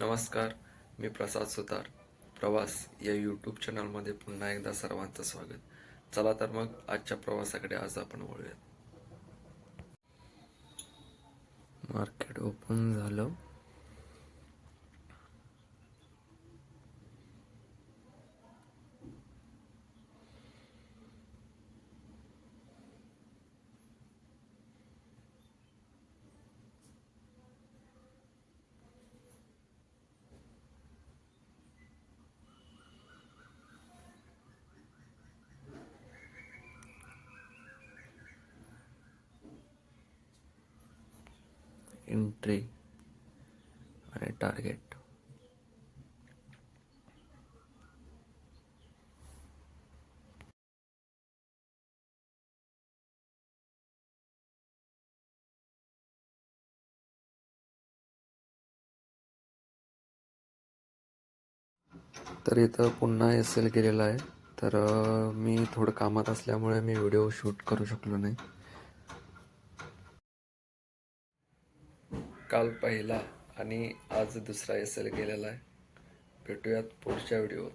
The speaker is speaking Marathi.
नमस्कार, मी प्रसाद सुतार. प्रवास या यूट्यूब चॅनलमध्ये पुन्हा एकदा सर्वांचं स्वागत. चला तर मग आजच्या प्रवासाकडे आज आपण वळूयात. मार्केट ओपन झालं. एंट्री आणि टार्गेट. तर इथं पुन्हा एस-एल केलेला आहे. तर मी थोडं कामात असल्यामुळे मी व्हिडिओ शूट करू शकलो नाही. काल पहिला आणि आज दुसरा एस-एल केलेला आहे. भेटूयात पुढच्या व्हिडिओत.